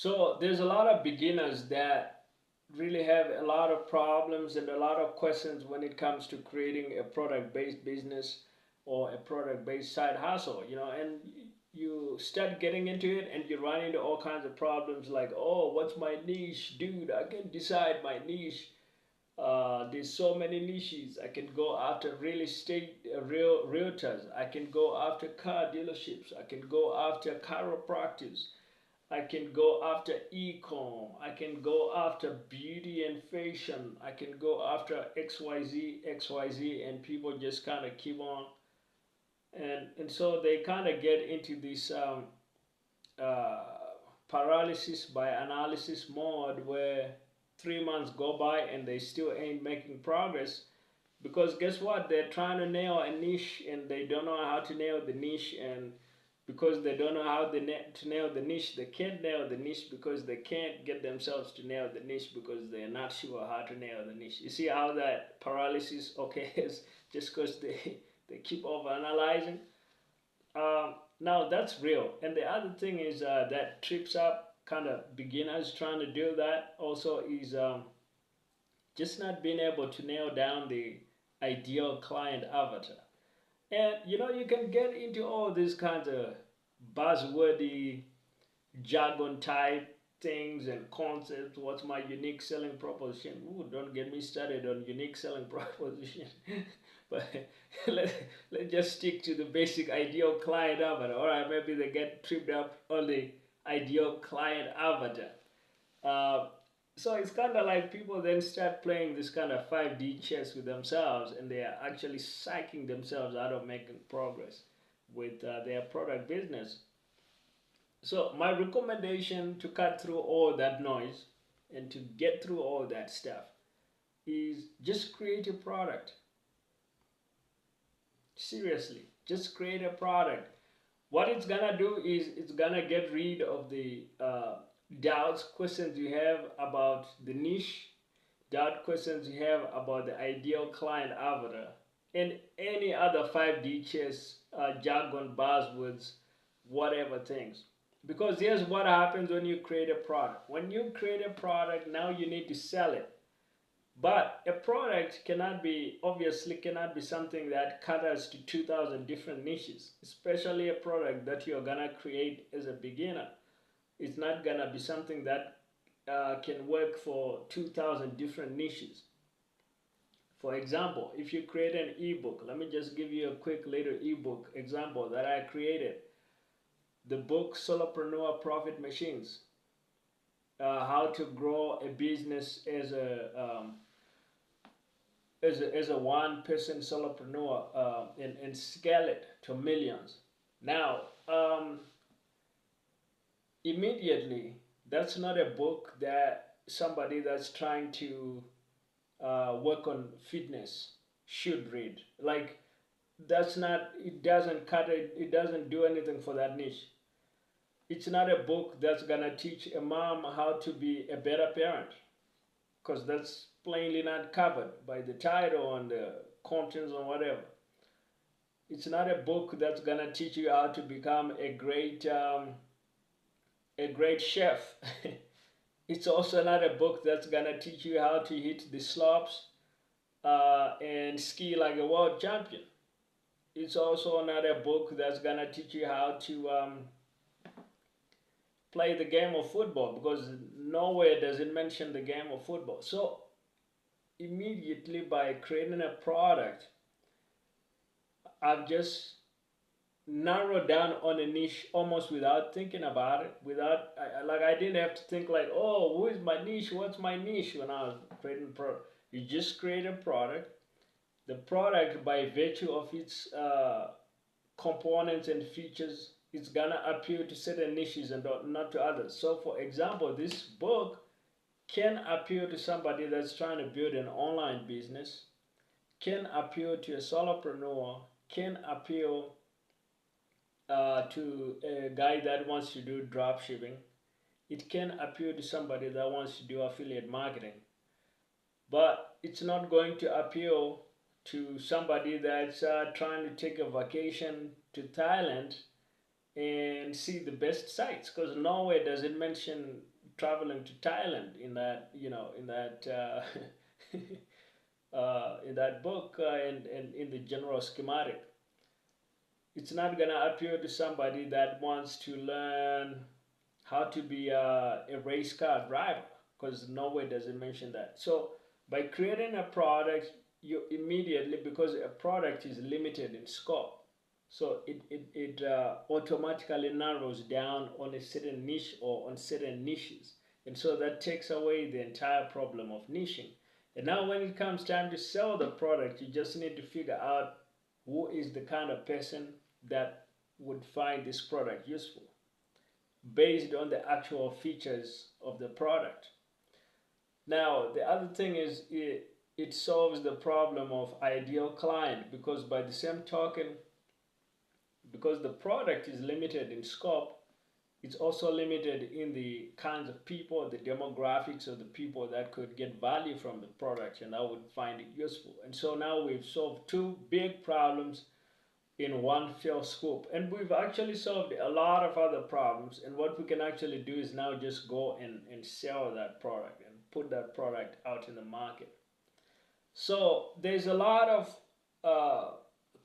So there's a lot of beginners that really have a lot of problems and a lot of questions when it comes to creating a product-based business or a product-based side hustle, and you start getting into it and you run into all kinds of problems like, oh, what's my niche? Dude, I can't decide my niche. There's so many niches. I can go after real estate, realtors. I can go after car dealerships. I can go after chiropractors. I can go after e-com. I can go after beauty and fashion. I can go after XYZ, XYZ, and people just kind of keep on. And so they kind of get into this uh, paralysis by analysis mode where 3 months go by and they still ain't making progress because guess what? They're trying to nail a niche and they don't know how to nail the niche, and because they don't know how to nail the niche, they can't nail the niche because they can't get themselves to nail the niche because they're not sure how to nail the niche. You see how that paralysis occurs just because they keep over analyzing. Now that's real. And the other thing is that trips up kind of beginners trying to do that also is just not being able to nail down the ideal client avatar. And you can get into all these kinds of buzzwordy jargon type things and concepts. What's my unique selling proposition? Ooh, don't get me started on unique selling proposition. But let, let's just stick to the basic ideal client avatar. All right, maybe they get tripped up on the ideal client avatar. Uh, so it's kind of like people then start playing this kind of 5D chess with themselves, and they are actually psyching themselves out of making progress with their product business. So my recommendation to cut through all that noise and to get through all that stuff is just create a product. Seriously, just create a product. What it's gonna do is it's gonna get rid of the doubts, questions you have about the niche, doubt questions you have about the ideal client avatar, and any other 5D chess, jargon, buzzwords, whatever things. Because here's what happens when you create a product. When you create a product, now you need to sell it. But a product cannot be, obviously cannot be something that caters to 2,000 different niches, especially a product that you're gonna create as a beginner. It's not gonna be something that can work for 2,000 different niches. For example, if you create an ebook, let me just give you a quick little ebook example that I created. The book Solopreneur Profit Machines, how to grow a business as a one-person solopreneur and scale it to millions. Now, immediately, that's not a book that somebody that's trying to work on fitness should read. Like, that's not, it doesn't cut it, it doesn't do anything for that niche. It's not a book that's gonna teach a mom how to be a better parent, because that's plainly not covered by the title and the contents or whatever. It's not a book that's gonna teach you how to become a great chef. It's also not a book that's gonna teach you how to hit the slopes and ski like a world champion. It's also not a book that's gonna teach you how to play the game of football, because nowhere does it mention the game of football. So immediately by creating a product, I've just narrowed down on a niche almost without thinking about it. Like I didn't have to think like, oh, who is my niche? What's my niche when I was creating a product? You just create a product. The product, by virtue of its components and features, it's gonna appeal to certain niches and not to others. So, for example, this book can appeal to somebody that's trying to build an online business, can appeal to a solopreneur, can appeal to a guy that wants to do drop shipping. It can appeal to somebody that wants to do affiliate marketing. But it's not going to appeal to somebody that's trying to take a vacation to Thailand and see the best sites, because nowhere does it mention traveling to Thailand in that, in that book, and in the general schematic. It's not gonna appeal to somebody that wants to learn how to be a race car driver, because nowhere does it mention that. So by creating a product, you immediately, because a product is limited in scope, so it automatically narrows down on a certain niche or on certain niches, and so that takes away the entire problem of niching. And now when it comes time to sell the product, you just need to figure out who is the kind of person that would find this product useful based on the actual features of the product. Now, the other thing is it solves the problem of ideal client, because by the same token, because the product is limited in scope, it's also limited in the kinds of people, the demographics of the people that could get value from the product and that would find it useful. And so now we've solved two big problems in one fell swoop. And we've actually solved a lot of other problems. And what we can actually do is now just go and sell that product and put that product out in the market. So there's a lot of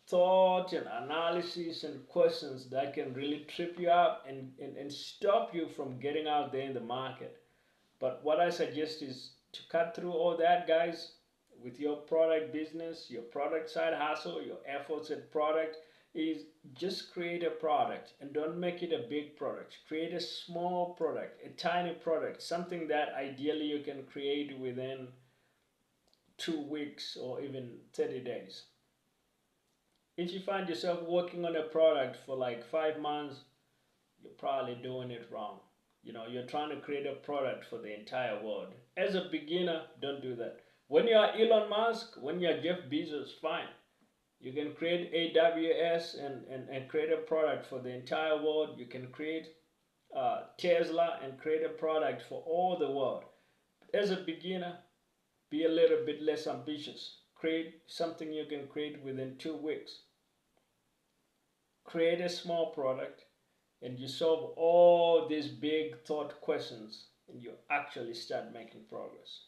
thought and analysis and questions that can really trip you up and stop you from getting out there in the market. But what I suggest is to cut through all that, guys, with your product business, your product side hustle, your efforts at product, is just create a product and don't make it a big product. Create a small product, a tiny product, something that ideally you can create within 2 weeks or even 30 days. If you find yourself working on a product for like 5 months, you're probably doing it wrong. You're trying to create a product for the entire world. As a beginner, don't do that. When you're Elon Musk, when you're Jeff Bezos, fine. You can create AWS and create a product for the entire world. You can create Tesla and create a product for all the world. As a beginner, be a little bit less ambitious. Create something you can create within 2 weeks. Create a small product and you solve all these big thought questions and you actually start making progress.